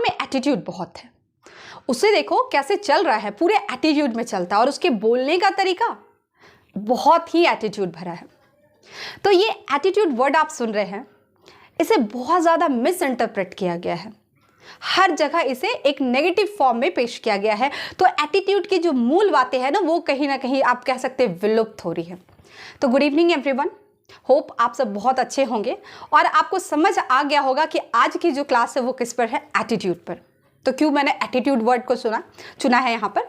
में एटीट्यूड बहुत है। उसे देखो कैसे चल रहा है, पूरे एटीट्यूड में चलता है और उसके बोलने का तरीका बहुत ही एटीट्यूड भरा है। तो ये एटीट्यूड वर्ड आप सुन रहे हैं, इसे बहुत ज़्यादा मिस इंटरप्रेट किया गया है, हर जगह इसे एक नेगेटिव फॉर्म में पेश किया गया है। तो एटीट्यूड की जो मूल बातें हैं ना, वो कहीं ना कहीं आप कह सकते हैं विलुप्त हो रही है। तो गुड इवनिंग एवरीवन, होप आप सब बहुत अच्छे होंगे और आपको समझ आ गया होगा कि आज की जो क्लास है वो किस पर है, एटीट्यूड पर। तो क्यों मैंने एटीट्यूड वर्ड को चुना है यहाँ पर।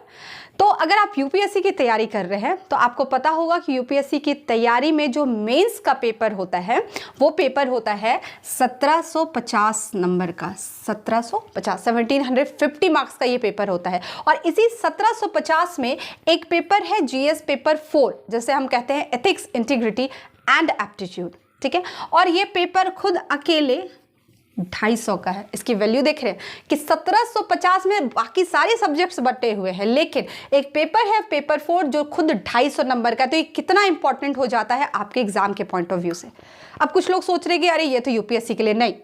तो अगर आप यूपीएससी की तैयारी कर रहे हैं तो आपको पता होगा कि यूपीएससी की तैयारी में जो मेंस का पेपर होता है वो पेपर होता है 1750 नंबर का, 1750 मार्क्स का ये पेपर होता है। और इसी 1750 में एक पेपर है जीएस पेपर 4, जैसे हम कहते हैं एथिक्स, इंटीग्रिटी एंड एप्टीट्यूड, ठीक है। और ये पेपर खुद अकेले 250 का है। इसकी वैल्यू देख रहे हैं कि 1750 में बाकी सारे सब्जेक्ट्स बटे हुए हैं, लेकिन एक पेपर है पेपर 4 जो खुद 250 नंबर का। तो ये कितना इंपॉर्टेंट हो जाता है आपके एग्जाम के पॉइंट ऑफ व्यू से। अब कुछ लोग सोच रहे हैं कि अरे ये तो यूपीएससी के लिए, नहीं,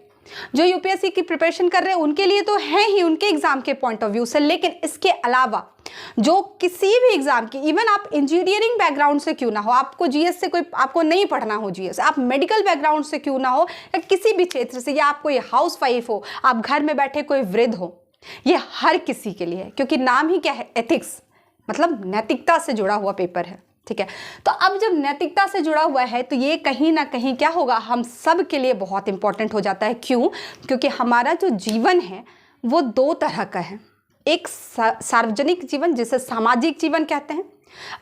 जो यूपीएससी की प्रिपरेशन कर रहे हैं उनके लिए तो है ही, उनके एग्जाम के पॉइंट ऑफ व्यू से। लेकिन इसके अलावा जो किसी भी एग्जाम की, इवन आप इंजीनियरिंग बैकग्राउंड से क्यों ना हो, आपको जीएस से कोई, आपको नहीं पढ़ना हो जीएस, आप मेडिकल बैकग्राउंड से क्यों ना हो, या किसी भी क्षेत्र से, या आप कोई हाउस वाइफ हो, आप घर में बैठे कोई वृद्ध हो, ये हर किसी के लिए है। क्योंकि नाम ही क्या है, एथिक्स, मतलब नैतिकता से जुड़ा हुआ पेपर है, ठीक है। तो अब जब नैतिकता से जुड़ा हुआ है तो ये कहीं ना कहीं क्या होगा, हम सब के लिए बहुत इंपॉर्टेंट हो जाता है। क्यों? क्योंकि हमारा जो जीवन है वो 2 तरह का है, एक सार्वजनिक जीवन जिसे सामाजिक जीवन कहते हैं,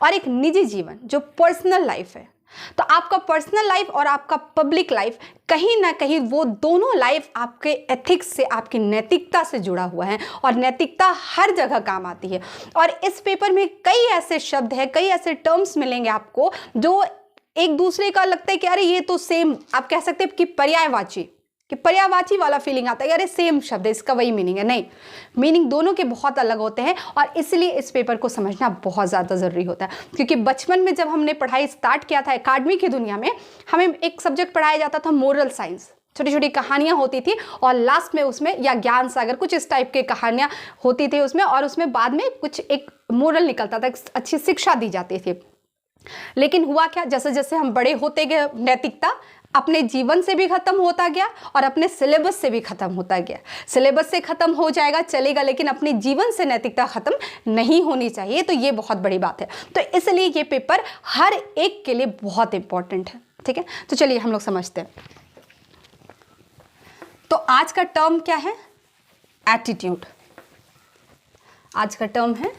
और एक निजी जीवन जो पर्सनल लाइफ है। तो आपका पर्सनल लाइफ और आपका पब्लिक लाइफ, कहीं ना कहीं वो दोनों लाइफ आपके एथिक्स से, आपकी नैतिकता से जुड़ा हुआ है। और नैतिकता हर जगह काम आती है। और इस पेपर में कई ऐसे शब्द हैं, कई ऐसे टर्म्स मिलेंगे आपको जो एक दूसरे का लगता है कि अरे ये तो सेम, आप कह सकते हैं कि पर्यायवाची, कि पर्यायवाची वाला फीलिंग आता है, अरे सेम शब्द है, इसका वही मीनिंग है। नहीं, मीनिंग दोनों के बहुत अलग होते हैं। और इसलिए इस पेपर को समझना बहुत ज़्यादा ज़रूरी होता है। क्योंकि बचपन में जब हमने पढ़ाई स्टार्ट किया था एकेडमी की दुनिया में, हमें एक सब्जेक्ट पढ़ाया जाता था मोरल साइंस, छोटी छोटी कहानियाँ होती थी और लास्ट में उसमें, या ज्ञान सागर, कुछ इस टाइप के कहानियाँ होती थी उसमें, और उसमें बाद में कुछ एक मोरल निकलता था, अच्छी शिक्षा दी जाती थी। लेकिन हुआ क्या, जैसे जैसे हम बड़े होते गए, नैतिकता अपने जीवन से भी खत्म होता गया और अपने सिलेबस से भी खत्म होता गया। सिलेबस से खत्म हो जाएगा चलेगा, लेकिन अपने जीवन से नैतिकता खत्म नहीं होनी चाहिए। तो ये बहुत बड़ी बात है। तो इसलिए ये पेपर हर एक के लिए बहुत इंपॉर्टेंट है, ठीक है। तो चलिए हम लोग समझते हैं। तो आज का टर्म क्या है, एटीट्यूड। आज का टर्म है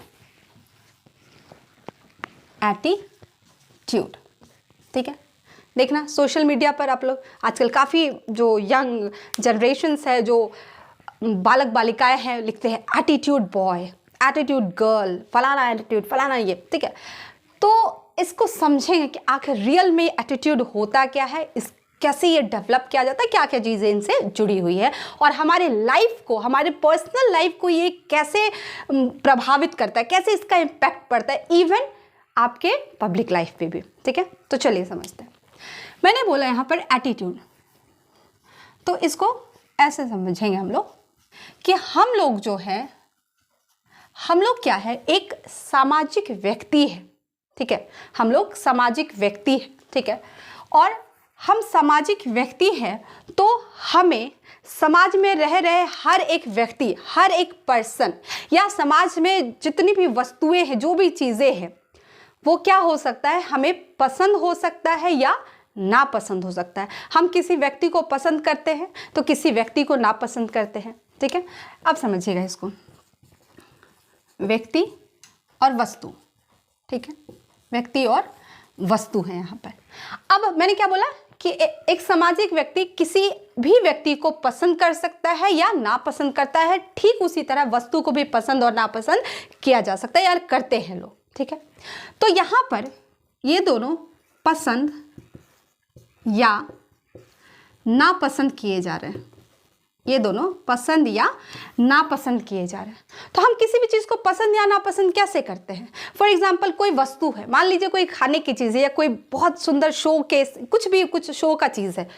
एटीट्यूड, ठीक है। देखना सोशल मीडिया पर आप लोग आजकल काफ़ी जो यंग जनरेशन्स है, जो बालक बालिकाएं हैं, लिखते हैं एटीट्यूड बॉय, एटीट्यूड गर्ल, फलाना एटीट्यूड, फलाना ये, ठीक है। तो इसको समझेंगे कि आखिर रियल में एटीट्यूड होता क्या है, इस कैसे ये डेवलप किया जाता है, क्या क्या चीज़ें इनसे जुड़ी हुई है, और हमारे लाइफ को, हमारे पर्सनल लाइफ को ये कैसे प्रभावित करता है, कैसे इसका इम्पैक्ट पड़ता है, इवन आपके पब्लिक लाइफ पे भी, ठीक है। तो चलिए समझते हैं। मैंने बोला यहाँ पर एटीट्यूड, तो इसको ऐसे समझेंगे हम लोग कि हम लोग जो है, हम लोग क्या है, एक सामाजिक व्यक्ति है, ठीक है। हम लोग सामाजिक व्यक्ति है, ठीक है। और हम सामाजिक व्यक्ति हैं तो हमें समाज में रह रहे हर एक व्यक्ति, हर एक पर्सन, या समाज में जितनी भी वस्तुएं हैं, जो भी चीज़ें हैं, वो क्या हो सकता है, हमें पसंद हो सकता है या नापसंद हो सकता है। हम किसी व्यक्ति को पसंद करते हैं तो किसी व्यक्ति को नापसंद करते हैं, ठीक है। अब समझिएगा इसको, व्यक्ति और वस्तु, ठीक है। व्यक्ति और वस्तु है यहाँ पर। अब मैंने क्या बोला कि एक सामाजिक व्यक्ति किसी भी व्यक्ति को पसंद कर सकता है या नापसंद करता है, ठीक उसी तरह वस्तु को भी पसंद और नापसंद किया जा सकता है, या करते हैं लोग, ठीक है। तो यहाँ पर ये दोनों पसंद या नापसंद किए जा रहे हैं, ये दोनों पसंद या नापसंद किए जा रहे हैं। तो हम किसी भी चीज़ को पसंद या नापसंद कैसे करते हैं। फॉर एग्जांपल कोई वस्तु है, मान लीजिए कोई खाने की चीज़ है, या कोई बहुत सुंदर शो केस, कुछ भी, कुछ शो का चीज़ है,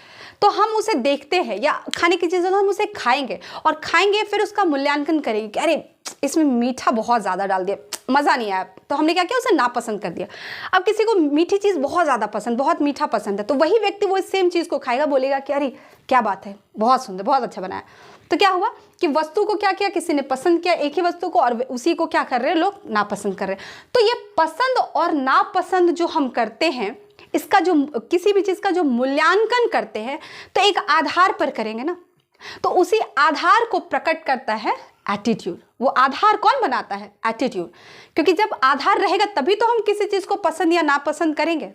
तो हम उसे देखते हैं, या खाने की चीज़ें तो हम उसे खाएंगे और खाएंगे, फिर उसका मूल्यांकन करेंगे कि अरे इसमें मीठा बहुत ज़्यादा डाल दिया, मज़ा नहीं आया, तो हमने क्या किया, उसे नापसंद कर दिया। अब किसी को मीठी चीज़ बहुत ज़्यादा पसंद, बहुत मीठा पसंद है, तो वही व्यक्ति वो सेम चीज़ को खाएगा, बोलेगा कि अरे क्या बात है, बहुत सुंदर, बहुत अच्छा बनाया। तो क्या हुआ कि वस्तु को क्या किया, किसी ने पसंद किया एक ही वस्तु को, और उसी को क्या कर रहे हैं लोग, नापसंद कर रहे हैं। तो ये पसंद और नापसंद जो हम करते हैं, इसका जो किसी भी चीज़ का जो मूल्यांकन करते हैं, तो एक आधार पर करेंगे ना, तो उसी आधार को प्रकट करता है एटीट्यूड। वो आधार कौन बनाता है, एटीट्यूड। क्योंकि जब आधार रहेगा तभी तो हम किसी चीज़ को पसंद या नापसंद करेंगे।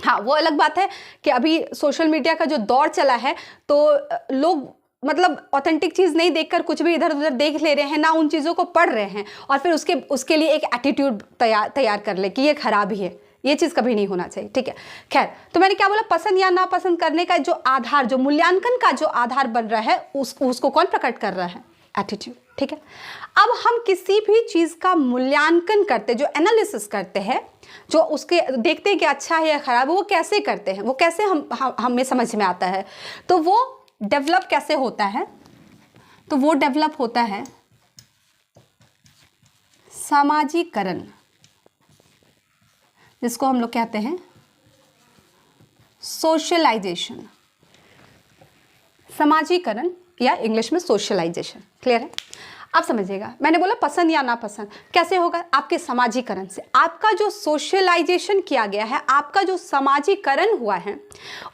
हाँ, वो अलग बात है कि अभी सोशल मीडिया का जो दौर चला है, तो लोग मतलब ऑथेंटिक चीज़ नहीं देखकर कुछ भी इधर उधर देख ले रहे हैं, ना उन चीज़ों को पढ़ रहे हैं, और फिर उसके लिए एक एटीट्यूड तैयार कर ले कि ये खराब ही है। ये चीज़ कभी नहीं होना चाहिए, ठीक है। खैर, तो मैंने क्या बोला, पसंद या नापसंद करने का जो आधार, जो मूल्यांकन का जो आधार बन रहा है, उसको कौन प्रकट कर रहा है, एटीट्यूड, ठीक है। अब हम किसी भी चीज़ का मूल्यांकन करते, जो एनालिसिस करते हैं, जो उसके देखते हैं कि अच्छा है या खराब है, वो कैसे करते हैं, वो कैसे हमें समझ में आता है, तो वो डेवलप कैसे होता है, तो वो डेवलप होता है सामाजिकरण, जिसको हम लोग कहते हैं सोशलाइजेशन, समाजीकरण या इंग्लिश में सोशलाइजेशन। क्लियर है? आप समझिएगा, मैंने बोला पसंद या नापसंद कैसे होगा, आपके समाजीकरण से। आपका जो सोशलाइजेशन किया गया है, आपका जो समाजीकरण हुआ है,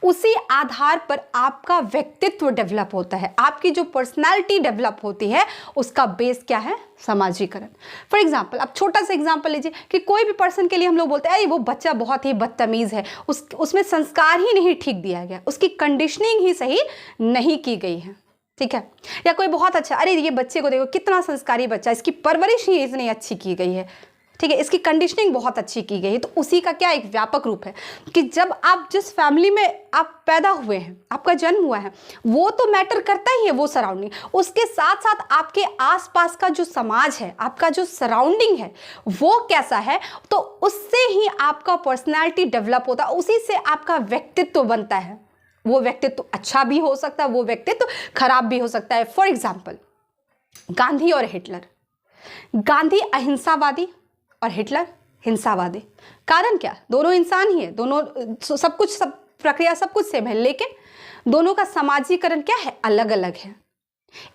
उसी आधार पर आपका व्यक्तित्व डेवलप होता है, आपकी जो पर्सनालिटी डेवलप होती है, उसका बेस क्या है, समाजीकरण। फॉर एग्जाम्पल, आप छोटा सा एग्जाम्पल लीजिए कि कोई भी पर्सन के लिए हम लोग बोलते हैं अरे वो बच्चा बहुत ही बदतमीज़ है, उसमें संस्कार ही नहीं ठीक दिया गया, उसकी कंडीशनिंग ही सही नहीं की गई है, ठीक है। या कोई बहुत अच्छा, अरे ये बच्चे को देखो कितना संस्कारी बच्चा, इसकी परवरिश ही इतनी अच्छी की गई है, ठीक है, इसकी कंडीशनिंग बहुत अच्छी की गई है। तो उसी का क्या एक व्यापक रूप है कि जब आप जिस फैमिली में आप पैदा हुए हैं, आपका जन्म हुआ है, वो तो मैटर करता ही है, वो सराउंडिंग, उसके साथ साथ आपके आसपास का जो समाज है, आपका जो सराउंडिंग है, वो कैसा है, तो उससे ही आपका पर्सनैलिटी डेवलप होता है, उसी से आपका व्यक्तित्व बनता है। वो व्यक्तित्व अच्छा भी हो सकता है, वो व्यक्तित्व खराब भी हो सकता है। फॉर एग्जाम्पल, गांधी और हिटलर, गांधी अहिंसावादी और हिटलर हिंसावादी। कारण क्या, दोनों इंसान ही है, दोनों सब कुछ, सब प्रक्रिया सब कुछ सेम है, लेकिन दोनों का समाजीकरण क्या है, अलग अलग है।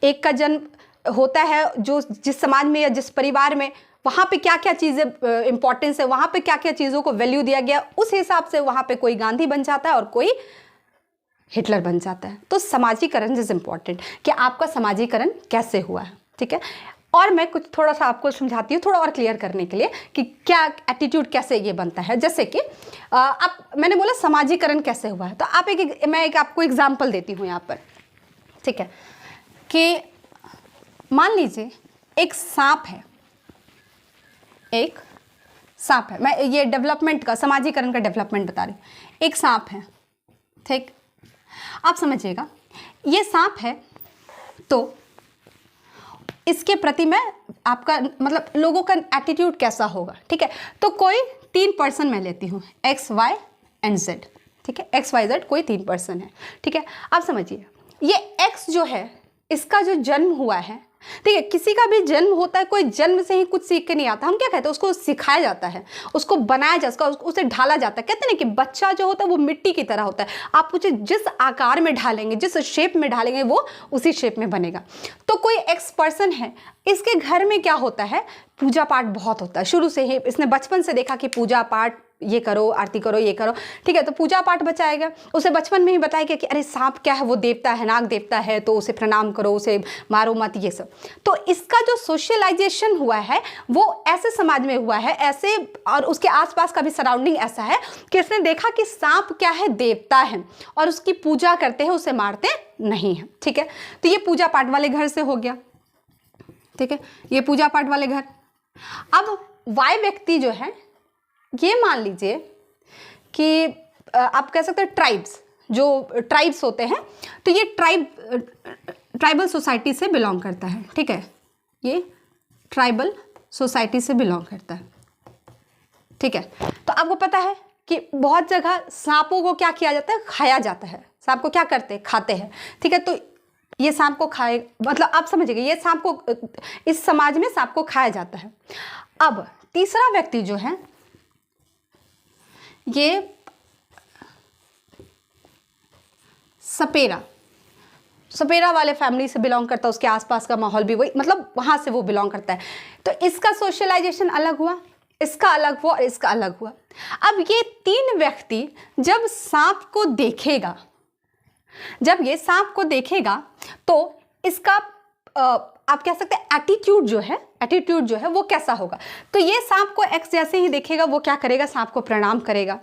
एक का जन्म होता है जो जिस समाज में या जिस परिवार में, वहाँ पे क्या क्या चीज़ें इंपॉर्टेंस है, वहाँ पे क्या क्या चीज़ों को वैल्यू दिया गया, उस हिसाब से वहाँ पे कोई गांधी बन जाता है और कोई हिटलर बन जाता है। तो समाजीकरण इज इम्पॉर्टेंट कि आपका समाजीकरण कैसे हुआ है, ठीक है। और मैं कुछ थोड़ा सा आपको समझाती हूँ, थोड़ा और क्लियर करने के लिए कि क्या एटीट्यूड कैसे ये बनता है। जैसे कि आप, मैंने बोला समाजीकरण कैसे हुआ है, तो आप मैं आपको एग्जाम्पल देती हूँ यहाँ पर, ठीक है। कि मान लीजिए एक सांप है, एक सांप है, मैं ये डेवलपमेंट का, समाजीकरण का डेवलपमेंट बता रही हूँ। एक सांप है, ठीक, आप समझिएगा, ये सांप है, तो इसके प्रति मैं आपका मतलब लोगों का एटीट्यूड कैसा होगा, ठीक है। तो कोई 3 पर्सन मैं लेती हूँ, एक्स वाई एंड जेड, ठीक है, एक्स वाई जेड कोई 3 पर्सन है, ठीक है। आप समझिए, ये एक्स जो है, इसका जो जन्म हुआ है, ठीक है, किसी का भी जन्म होता है, कोई जन्म से ही कुछ सीख के नहीं आता, हम क्या कहते हैं, उसको सिखाया जाता है, उसको बनाया जाता है, उसे ढाला जाता है। कहते हैं कि बच्चा जो होता है वो मिट्टी की तरह होता है, आप उसे जिस आकार में ढालेंगे, जिस शेप में ढालेंगे, वो उसी शेप में बनेगा। तो कोई एक्स पर्सन है, इसके घर में क्या होता है, पूजा पाठ बहुत होता है, शुरू से ही इसने बचपन से देखा कि पूजा पाठ, ये करो, आरती करो, ये करो, ठीक है। तो पूजा पाठ बचाएगा, उसे बचपन में ही बताएगा कि अरे सांप क्या है, वो देवता है, नाग देवता है, तो उसे प्रणाम करो, उसे मारो मत, ये सब। तो इसका जो सोशलाइजेशन हुआ है वो ऐसे समाज में हुआ है, ऐसे, और उसके आसपास का भी सराउंडिंग ऐसा है कि इसने देखा कि सांप क्या है, देवता है, और उसकी पूजा करते हैं, उसे मारते नहीं हैं, ठीक है। तो ये पूजा पाठ वाले घर से हो गया, ठीक है, ये पूजा पाठ वाले घर। अब वाई व्यक्ति जो है, ये मान लीजिए कि आप कह सकते हैं ट्राइब्स, जो ट्राइब्स होते हैं, तो ये ट्राइबल सोसाइटी से बिलोंग करता है, ठीक है, ये ट्राइबल सोसाइटी से बिलोंग करता है, ठीक है। तो आपको पता है कि बहुत जगह सांपों को क्या किया जाता है, खाया जाता है, सांप को क्या करते हैं, खाते हैं, ठीक है। तो ये सांप को खाए, मतलब आप समझिएगा, ये सांप को, इस समाज में सांप को खाया जाता है। अब तीसरा व्यक्ति जो है, ये सपेरा वाले फैमिली से बिलोंग करता है, उसके आसपास का माहौल भी वही, मतलब वहाँ से वो बिलोंग करता है। तो इसका सोशलाइजेशन अलग हुआ, इसका अलग हुआ और इसका अलग हुआ। अब ये तीन व्यक्ति जब सांप को देखेगा, जब ये सांप को देखेगा तो इसका आप कह सकते हैं एटीट्यूड जो है वो कैसा होगा। तो ये सांप को एक्स जैसे ही देखेगा, वो क्या करेगा, सांप को प्रणाम करेगा।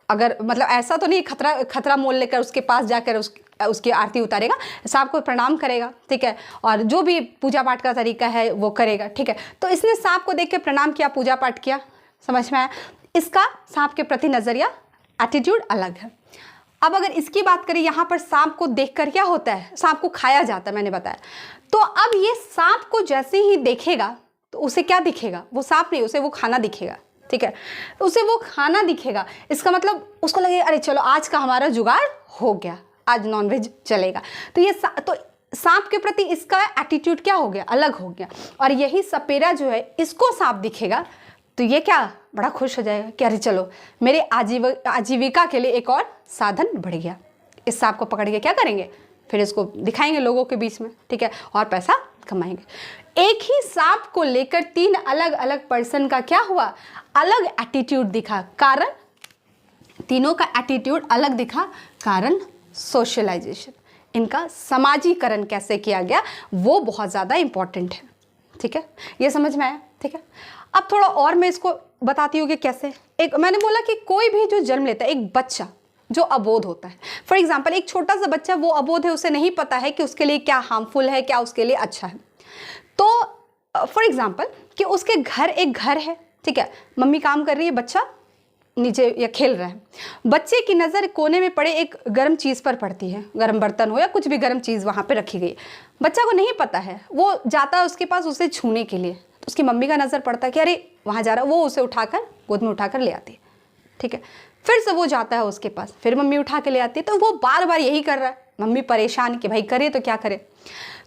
अगर मतलब ऐसा तो नहीं खतरा मोल लेकर उसके पास जाकर उसकी आरती उतारेगा, सांप को प्रणाम करेगा, ठीक है। और जो भी पूजा पाठ का तरीका है वो करेगा, ठीक है। तो इसने सांप को देख के प्रणाम किया, पूजा पाठ किया, समझ में आया। इसका सांप के प्रति नजरिया, एटीट्यूड अलग है। अब अगर इसकी बात करें, यहाँ पर सांप को देखकर क्या होता है, सांप को खाया जाता है, मैंने बताया। तो अब ये सांप को जैसे ही देखेगा तो उसे क्या दिखेगा, वो सांप नहीं, उसे वो खाना दिखेगा, ठीक है। तो उसे वो खाना दिखेगा, इसका मतलब उसको लगेगा अरे चलो आज का हमारा जुगाड़ हो गया, आज नॉनवेज चलेगा। तो ये तो सांप के प्रति इसका एटीट्यूड क्या हो गया, अलग हो गया। और यही सपेरा जो है, इसको सांप दिखेगा तो ये क्या, बड़ा खुश हो जाएगा कि अरे चलो मेरे आजीविका के लिए एक और साधन बढ़ गया। इस सांप को पकड़ के क्या करेंगे, फिर इसको दिखाएंगे लोगों के बीच में, ठीक है, और पैसा कमाएंगे। एक ही सांप को लेकर तीन अलग अलग पर्सन का क्या हुआ, अलग एटीट्यूड दिखा। कारण, तीनों का एटीट्यूड अलग दिखा, कारण सोशलाइजेशन, इनका समाजीकरण कैसे किया गया वो बहुत ज़्यादा इंपॉर्टेंट है, ठीक है। ये समझ में आया, ठीक है। अब थोड़ा और मैं इसको बताती हूँ कि कैसे। एक मैंने बोला कि कोई भी जो जन्म लेता है, एक बच्चा जो अबोध होता है, फॉर एग्जाम्पल एक छोटा सा बच्चा वो अबोध है, उसे नहीं पता है कि उसके लिए क्या हार्मफुल है, क्या उसके लिए अच्छा है। तो फॉर एग्जाम्पल कि उसके घर एक घर है, ठीक है, मम्मी काम कर रही है, बच्चा नीचे या खेल रहा है, बच्चे की नज़र कोने में पड़े एक गर्म चीज़ पर पड़ती है, गर्म बर्तन हो या कुछ भी गर्म चीज़ वहाँ पे रखी गई। बच्चा को नहीं पता है, वो जाता है उसके पास उसे छूने के लिए, तो उसकी मम्मी का नज़र पड़ता है कि अरे वहाँ जा रहा है, वो उसे उठाकर गोद में उठाकर ले आती है, ठीक है। फिर से वो जाता है उसके पास, फिर मम्मी उठा के ले आती है, तो वो बार बार यही कर रहा है। मम्मी परेशान कि भाई करे तो क्या करे।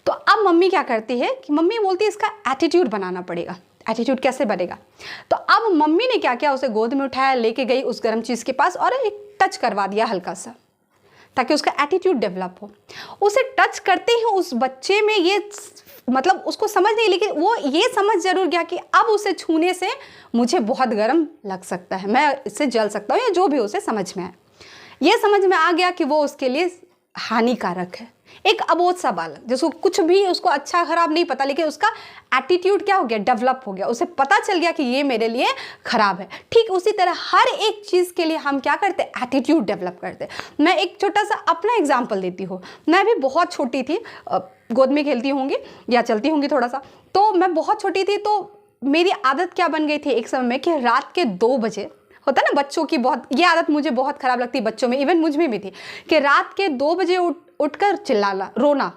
तो अब मम्मी क्या करती है कि मम्मी बोलती है इसका एटीट्यूड बनाना पड़ेगा। एटीट्यूड कैसे बनेगा, तो अब मम्मी ने क्या किया, उसे गोद में उठाया, लेके गई उस गर्म चीज़ के पास और एक टच करवा दिया हल्का सा, ताकि उसका एटीट्यूड डेवलप हो। उसे टच करते ही उस बच्चे में ये मतलब उसको समझ नहीं, लेकिन वो ये समझ जरूर गया कि अब उसे छूने से मुझे बहुत गर्म लग सकता है, मैं इससे जल सकता हूँ, या जो भी उसे समझ में आए। ये समझ में आ गया कि वो उसके लिए हानिकारक है। एक अबोध सा बालक जिसको कुछ भी उसको अच्छा खराब नहीं पता, लेकिन उसका एटीट्यूड क्या हो गया, डेवलप हो गया, उसे पता चल गया कि ये मेरे लिए खराब है। ठीक उसी तरह हर एक चीज़ के लिए हम क्या करते हैं, एटीट्यूड डेवलप करते हैं। मैं एक छोटा सा अपना एग्जाम्पल देती हूँ। मैं भी बहुत छोटी थी, गोद में खेलती होंगी या चलती होंगी थोड़ा सा, तो मैं बहुत छोटी थी, तो मेरी आदत क्या बन गई थी एक समय में कि रात के 2 बजे होता ना बच्चों की, बहुत ये आदत मुझे बहुत खराब लगती है बच्चों में, इवन मुझ में भी थी, कि रात के 2 बजे उठकर चिल्लाना, रोना,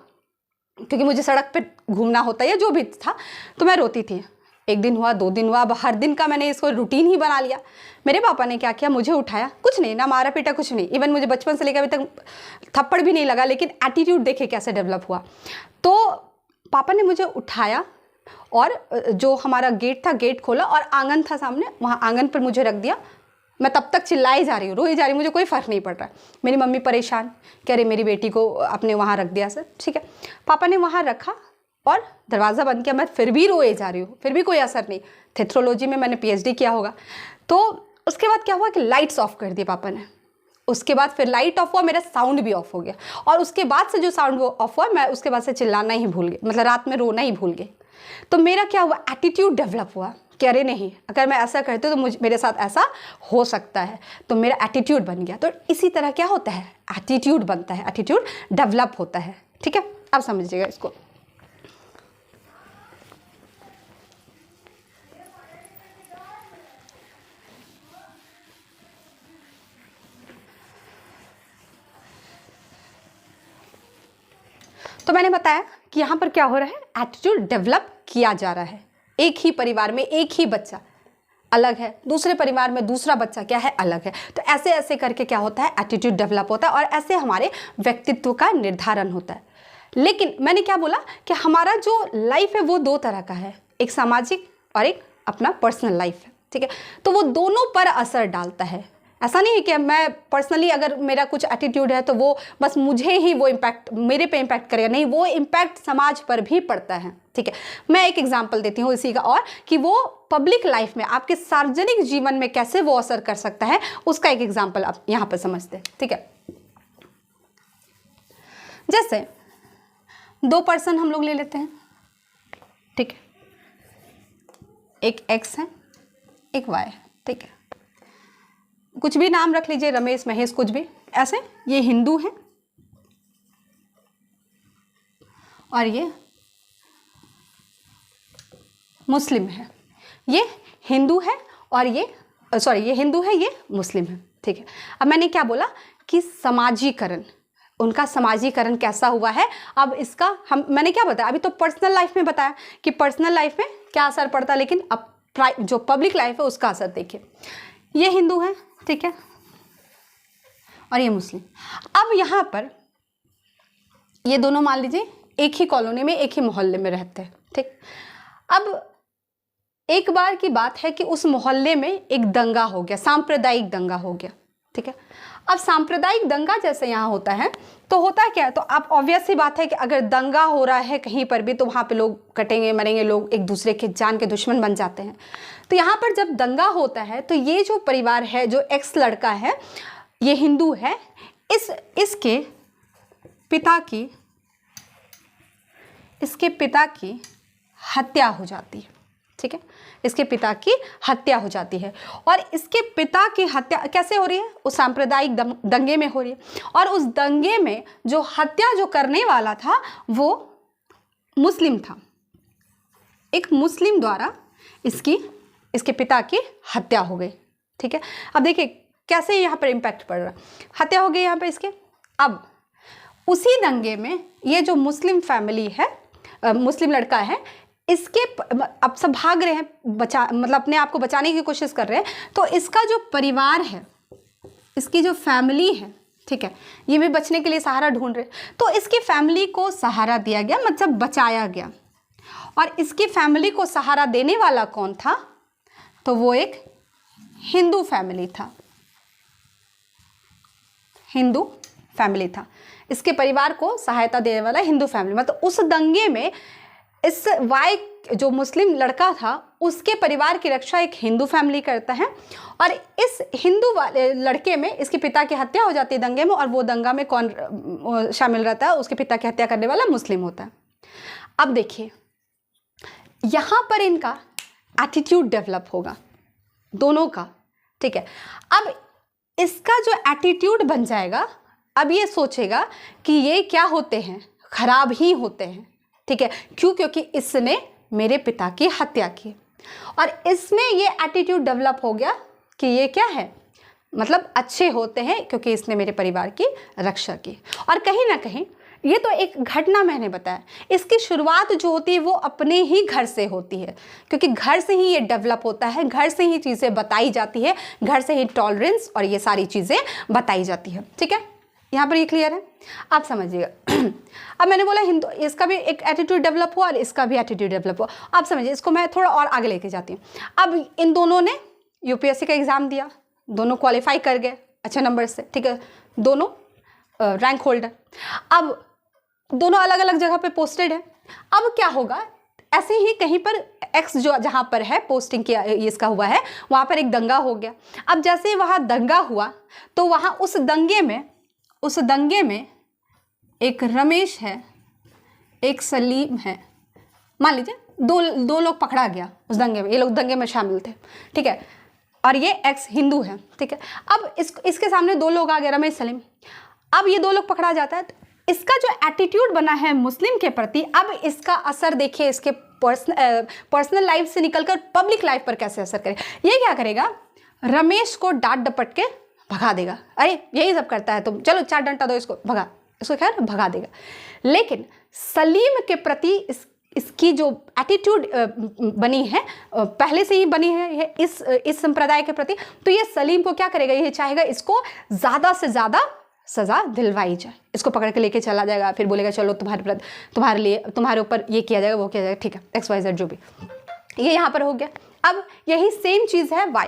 क्योंकि मुझे सड़क पे घूमना होता है या जो भी था, तो मैं रोती थी। 1 दिन हुआ, 2 दिन हुआ, अब हर दिन का मैंने इसको रूटीन ही बना लिया। मेरे पापा ने क्या किया, मुझे उठाया, कुछ नहीं, ना मारा पीटा, कुछ नहीं, इवन मुझे बचपन से लेकर अभी तक थप्पड़ भी नहीं लगा, लेकिन एटीट्यूड देखे कैसे डेवलप हुआ। तो पापा ने मुझे उठाया और जो हमारा गेट था, गेट खोला और आंगन था सामने, वहाँ आंगन पर मुझे रख दिया। मैं तब तक चिल्लाई जा रही हूँ, रोई जा रही हूँ, मुझे कोई फ़र्क नहीं पड़ रहा। मेरी मम्मी परेशान, कह रही मेरी बेटी को आपने वहाँ रख दिया सर, ठीक है। पापा ने वहाँ रखा और दरवाज़ा बंद किया। मैं फिर भी रोए जा रही हूँ, फिर भी कोई असर नहीं। थेट्रोलॉजी में मैंने PhD किया होगा। तो उसके बाद क्या हुआ कि लाइट्स ऑफ कर दिए पापा ने। उसके बाद फिर लाइट ऑफ हुआ, मेरा साउंड भी ऑफ हो गया, और उसके बाद से जो साउंड वो ऑफ हुआ, मैं उसके बाद से चिल्लाना ही भूल गई, मतलब रात में रोना ही भूल गई। तो मेरा क्या हुआ, एटीट्यूड डेवलप हुआ कि अरे नहीं, अगर मैं ऐसा करती हूँ तो मेरे साथ ऐसा हो सकता है, तो मेरा एटीट्यूड बन गया। तो इसी तरह क्या होता है, एटीट्यूड बनता है, एटीट्यूड डेवलप होता है, ठीक है। अब समझिएगा इसको। तो मैंने बताया कि यहाँ पर क्या हो रहा है, एटीट्यूड डेवलप किया जा रहा है। एक ही परिवार में एक ही बच्चा, अलग है, दूसरे परिवार में दूसरा बच्चा क्या है, अलग है। तो ऐसे ऐसे करके क्या होता है, एटीट्यूड डेवलप होता है और ऐसे हमारे व्यक्तित्व का निर्धारण होता है। लेकिन मैंने क्या बोला कि हमारा जो लाइफ है वो दो तरह का है, एक सामाजिक और एक अपना पर्सनल लाइफ है, ठीक है। तो वो दोनों पर असर डालता है। ऐसा नहीं है कि मैं पर्सनली अगर मेरा कुछ एटीट्यूड है तो वो बस मुझे ही वो इम्पैक्ट, मेरे पे इम्पैक्ट करेगा, नहीं, वो इम्पैक्ट समाज पर भी पड़ता है, ठीक है। मैं एक एग्जांपल देती हूँ इसी का, और कि वो पब्लिक लाइफ में, आपके सार्वजनिक जीवन में कैसे वो असर कर सकता है, उसका एक एग्जाम्पल आप यहाँ पर समझते हैं, ठीक है। जैसे 2 पर्सन हम लोग ले लेते हैं, ठीक है, एक एक्स है, एक वाई है, ठीक है। कुछ भी नाम रख लीजिए, रमेश, महेश, कुछ भी ऐसे। ये हिंदू है और ये मुस्लिम है। ये हिंदू है और ये हिंदू है, ये मुस्लिम है, ठीक है। अब मैंने क्या बोला कि समाजीकरण, उनका समाजीकरण कैसा हुआ है। अब इसका मैंने क्या बताया, अभी तो पर्सनल लाइफ में बताया कि पर्सनल लाइफ में क्या असर पड़ता है, लेकिन अब जो पब्लिक लाइफ है उसका असर देखिए। ये हिंदू है, ठीक है, और ये मुस्लिम। अब यहाँ पर ये दोनों मान लीजिए एक ही कॉलोनी में, एक ही मोहल्ले में रहते हैं, ठीक। अब एक बार की बात है कि उस मोहल्ले में एक दंगा हो गया, सांप्रदायिक दंगा हो गया, ठीक है। अब सांप्रदायिक दंगा जैसे यहाँ होता है तो होता क्या है, तो आप ऑब्वियस सी बात है कि अगर दंगा हो रहा है कहीं पर भी तो वहाँ पे लोग कटेंगे, मरेंगे, लोग एक दूसरे के जान के दुश्मन बन जाते हैं। तो यहाँ पर जब दंगा होता है तो ये जो परिवार है, जो एक्स लड़का है, ये हिंदू है, इसके पिता की हत्या हो जाती है, ठीक है। इसके पिता की हत्या हो जाती है और इसके पिता की हत्या कैसे हो रही है, उस सांप्रदायिक दंगे में हो रही है। और उस दंगे में जो हत्या जो करने वाला था वो मुस्लिम था, एक मुस्लिम द्वारा इसके पिता की हत्या हो गई, ठीक है। अब देखिए कैसे यहाँ पर इम्पैक्ट पड़ रहा है, हत्या हो गई यहाँ पर इसके। अब उसी दंगे में ये जो मुस्लिम फैमिली है, मुस्लिम लड़का है, इसके अब सब भाग रहे हैं, मतलब अपने आप को बचाने की कोशिश कर रहे हैं। तो इसका जो परिवार है, इसकी जो फैमिली है, ठीक है, ये भी बचने के लिए सहारा ढूंढ रहे। तो इसकी फैमिली को सहारा दिया गया, मतलब बचाया गया। और इसकी फैमिली को सहारा देने वाला कौन था, तो वो एक हिंदू फैमिली था, हिंदू फैमिली था। इसके परिवार को सहायता देने वाला हिंदू फैमिली, मतलब उस दंगे में इस वाई जो मुस्लिम लड़का था उसके परिवार की रक्षा एक हिंदू फैमिली करता है। और इस हिंदू वाले लड़के में इसके पिता की हत्या हो जाती है दंगे में, और वो दंगा में कौन शामिल रहता है, उसके पिता की हत्या करने वाला मुस्लिम होता है। अब देखिए यहाँ पर इनका एटीट्यूड डेवलप होगा दोनों का, ठीक है। अब इसका जो एटीट्यूड बन जाएगा, अब ये सोचेगा कि ये क्या होते हैं, खराब ही होते हैं, ठीक है। क्यों? क्योंकि इसने मेरे पिता की हत्या की। और इसमें ये एटीट्यूड डेवलप हो गया कि ये क्या है, मतलब अच्छे होते हैं क्योंकि इसने मेरे परिवार की रक्षा की। और कहीं ना कहीं ये तो एक घटना मैंने बताया, इसकी शुरुआत जो होती है वो अपने ही घर से होती है, क्योंकि घर से ही ये डेवलप होता है, घर से ही चीज़ें बताई जाती है, घर से ही टॉलरेंस और ये सारी चीज़ें बताई जाती है, ठीक है। यहाँ पर ये क्लियर है, आप समझिएगा। अब मैंने बोला हिंदू, इसका भी एक एटीट्यूड डेवलप हुआ और इसका भी एटीट्यूड डेवलप हुआ। आप समझिए, इसको मैं थोड़ा और आगे लेके जाती हूँ। अब इन दोनों ने यूपीएससी का एग्ज़ाम दिया, दोनों क्वालिफाई कर गए अच्छे नंबर से, ठीक है, दोनों रैंक होल्डर। अब दोनों अलग अलग जगह पे पोस्टेड है। अब क्या होगा, ऐसे ही कहीं पर एक्स जो जहाँ पर है पोस्टिंग किया इसका हुआ है, वहाँ पर एक दंगा हो गया। अब जैसे वहाँ दंगा हुआ तो वहाँ उस दंगे में एक रमेश है, एक सलीम है, मान लीजिए दो लोग पकड़ा गया उस दंगे में, ये लोग दंगे में शामिल थे, ठीक है। और ये एक्स हिंदू है, ठीक है। अब इसके सामने दो लोग आ गए, रमेश, सलीम। अब ये दो लोग पकड़ा जाता है, तो इसका जो एटीट्यूड बना है मुस्लिम के प्रति, अब इसका असर देखिए इसके पर्सनल लाइफ से निकलकर पब्लिक लाइफ पर कैसे असर करे। ये क्या करेगा, रमेश को डांट डपट के भगा देगा, अरे यही सब करता है तुम, चलो 4 डंडा दो इसको, इसको खैर भगा देगा। लेकिन सलीम के प्रति इसकी जो एटीट्यूड बनी है पहले से ही बनी है इस संप्रदाय के प्रति, तो ये सलीम को क्या करेगा, ये चाहेगा इसको ज़्यादा से ज़्यादा सज़ा दिलवाई जाए, इसको पकड़ के लेके चला जाएगा, फिर बोलेगा चलो तुम्हारे लिए तुम्हारे ऊपर ये किया जाएगा वो किया जाएगा, ठीक है, XYZ जो भी, ये यहाँ पर हो गया। अब यही सेम चीज़ है वाई,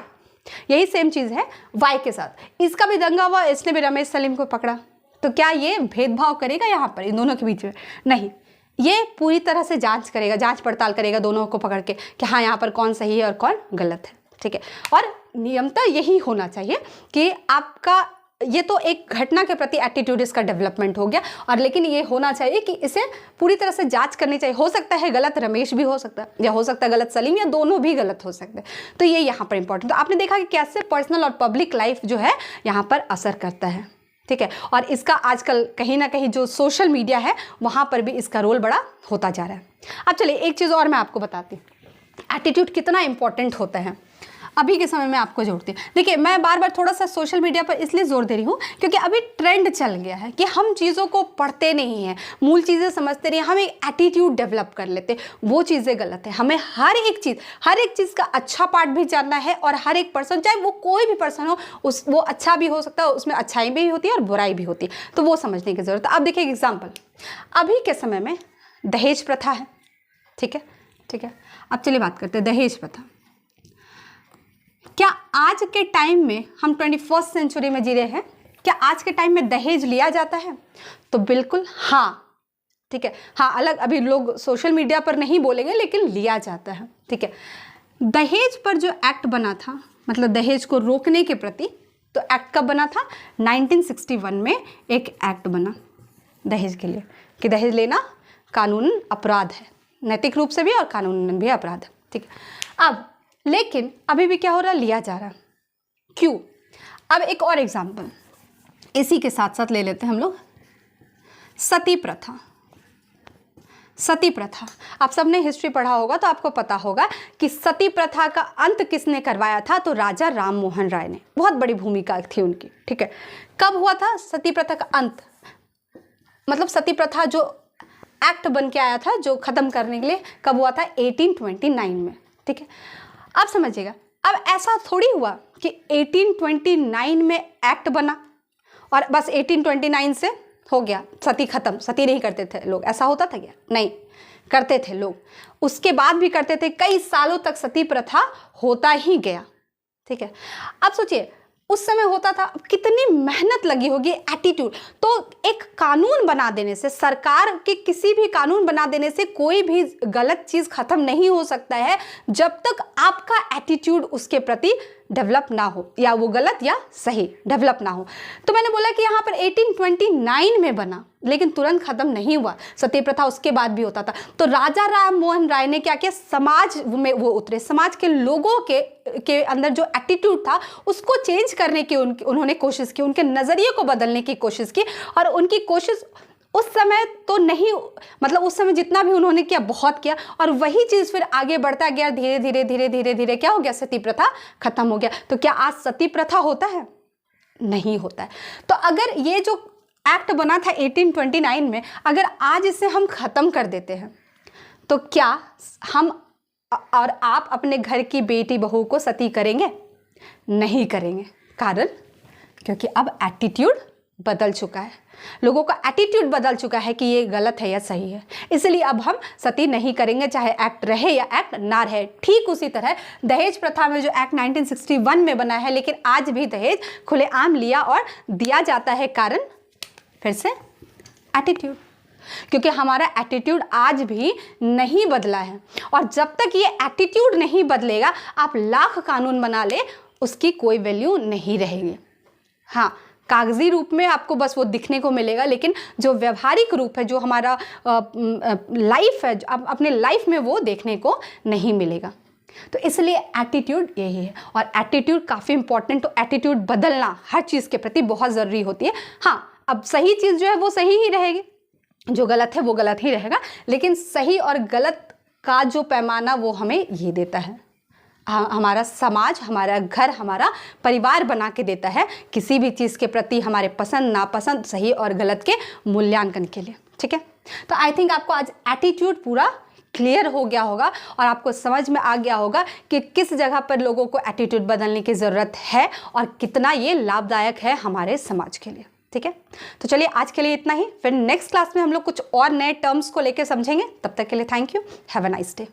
यही सेम चीज़ है वाई के साथ, इसका भी दंगा हुआ, इसने भी रमेश सलीम को पकड़ा, तो क्या ये भेदभाव करेगा यहाँ पर इन दोनों के बीच में? नहीं, ये पूरी तरह से जांच करेगा, जांच पड़ताल करेगा दोनों को पकड़ के कि हाँ यहाँ पर कौन सही है और कौन गलत है, ठीक है। और नियमतः यही होना चाहिए कि आपका ये तो एक घटना के प्रति एटीट्यूड इसका डेवलपमेंट हो गया, और लेकिन ये होना चाहिए कि इसे पूरी तरह से जांच करनी चाहिए। हो सकता है गलत रमेश भी हो सकता है, या हो सकता है गलत सलीम, या दोनों भी गलत हो सकते हैं, तो ये यहाँ पर इंपॉर्टेंट। तो आपने देखा कि कैसे पर्सनल और पब्लिक लाइफ जो है यहाँ पर असर करता है, ठीक है। और इसका आजकल कहीं ना कहीं जो सोशल मीडिया है वहाँ पर भी इसका रोल बड़ा होता जा रहा है। अब चलिए एक चीज़ और मैं आपको बताती हूँ, एटीट्यूड कितना इंपॉर्टेंट होता है अभी के समय में आपको जोड़ती हूँ। देखिए मैं बार बार थोड़ा सा सोशल मीडिया पर इसलिए जोर दे रही हूँ क्योंकि अभी ट्रेंड चल गया है कि हम चीज़ों को पढ़ते नहीं हैं, मूल चीज़ें समझते नहीं, हम एक एटीट्यूड डेवलप कर लेते, वो चीज़ें गलत है। हमें हर एक चीज़ का अच्छा पार्ट भी जानना है, और हर एक पर्सन, चाहे वो कोई भी पर्सन हो, वो अच्छा भी हो सकता है, उसमें अच्छाई भी होती है और बुराई भी होती है, तो वो समझने की ज़रूरत है। अब देखिए एग्जाम्पल, अभी के समय में दहेज प्रथा है, ठीक है, ठीक है। अब चलिए बात करते हैं दहेज प्रथा। क्या आज के टाइम में, हम 21st सेंचुरी में जी रहे हैं, क्या आज के टाइम में दहेज लिया जाता है? तो बिल्कुल हाँ, ठीक है, हाँ, अलग अभी लोग सोशल मीडिया पर नहीं बोलेंगे, लेकिन लिया जाता है, ठीक है। दहेज पर जो एक्ट बना था, मतलब दहेज को रोकने के प्रति, तो एक्ट कब बना था? 1961 में एक एक्ट बना दहेज के लिए, कि दहेज लेना कानूनन अपराध है, नैतिक रूप से भी और कानूनन भी अपराध है, ठीक है। अब लेकिन अभी भी क्या हो रहा है, लिया जा रहा है, क्यों? अब एक और एग्जाम्पल इसी के साथ साथ ले लेते हैं हम लोग, सती प्रथा। सती प्रथा, आप सबने हिस्ट्री पढ़ा होगा तो आपको पता होगा कि सती प्रथा का अंत किसने करवाया था? तो राजा राम मोहन राय ने, बहुत बड़ी भूमिका थी उनकी, ठीक है। कब हुआ था सती प्रथा का अंत? मतलब सती प्रथा जो एक्ट बन के आया था जो खत्म करने के लिए, कब हुआ था? 1829 में, ठीक है। अब समझिएगा, अब ऐसा थोड़ी हुआ कि 1829 में एक्ट बना और बस 1829 से हो गया, सती खत्म, सती नहीं करते थे लोग, ऐसा होता था क्या? नहीं, करते थे लोग, उसके बाद भी करते थे, कई सालों तक सती प्रथा होता ही गया, ठीक है। अब सोचिए उस समय होता था, कितनी मेहनत लगी होगी, एटीट्यूड। तो एक कानून बना देने से, सरकार के किसी भी कानून बना देने से कोई भी गलत चीज़ खत्म नहीं हो सकता है जब तक आपका एटीट्यूड उसके प्रति डेवलप ना हो, या वो गलत या सही डेवलप ना हो। तो मैंने बोला कि यहाँ पर 1829 में बना, लेकिन तुरंत खत्म नहीं हुआ, सती प्रथा उसके बाद भी होता था। तो राजा राम मोहन राय ने क्या किया, समाज में वो उतरे, समाज के लोगों के अंदर जो एटीट्यूड था उसको चेंज करने की उन्होंने कोशिश की, उनके नज़रिए को बदलने की कोशिश की। और उनकी कोशिश उस समय तो नहीं, मतलब उस समय जितना भी उन्होंने किया बहुत किया, और वही चीज़ फिर आगे बढ़ता गया, धीरे धीरे धीरे धीरे धीरे क्या हो गया, सती प्रथा खत्म हो गया। तो क्या आज सती प्रथा होता है? नहीं होता है। तो अगर ये जो एक्ट बना था 1829 में, अगर आज इसे हम ख़त्म कर देते हैं तो क्या हम और आप अपने घर की बेटी बहू को सती करेंगे? नहीं करेंगे। कारण, क्योंकि अब एटीट्यूड बदल चुका है, लोगों का एटीट्यूड बदल चुका है कि ये गलत है या सही है, इसलिए अब हम सती नहीं करेंगे, चाहे एक्ट रहे या एक्ट ना रहे। ठीक उसी तरह दहेज प्रथा में जो एक्ट 1961 में बना है, लेकिन आज भी दहेज खुलेआम लिया और दिया जाता है। कारण फिर से एटीट्यूड, क्योंकि हमारा एटीट्यूड आज भी नहीं बदला है, और जब तक ये एटीट्यूड नहीं बदलेगा, आप लाख कानून बना ले, उसकी कोई वैल्यू नहीं रहेगी। हाँ, कागजी रूप में आपको बस वो दिखने को मिलेगा, लेकिन जो व्यवहारिक रूप है, जो हमारा लाइफ है, अपने लाइफ में वो देखने को नहीं मिलेगा। तो इसलिए एटीट्यूड यही है, और एटीट्यूड काफ़ी इंपॉर्टेंट। तो एटीट्यूड बदलना हर चीज़ के प्रति बहुत ज़रूरी होती है। हाँ, अब सही चीज़ जो है वो सही ही रहेगी, जो गलत है वो गलत ही रहेगा, लेकिन सही और गलत का जो पैमाना वो हमें ये देता है, हमारा समाज, हमारा घर, हमारा परिवार बना के देता है किसी भी चीज़ के प्रति हमारे पसंद नापसंद, सही और गलत के मूल्यांकन के लिए। ठीक है, तो आई थिंक आपको आज एटीट्यूड पूरा क्लियर हो गया होगा और आपको समझ में आ गया होगा कि किस जगह पर लोगों को एटीट्यूड बदलने की ज़रूरत है और कितना ये लाभदायक है हमारे समाज के लिए। ठीक है, तो चलिए आज के लिए इतना ही, फिर नेक्स्ट क्लास में हम लोग कुछ और नए टर्म्स को लेकर समझेंगे। तब तक के लिए thank you, have a nice day.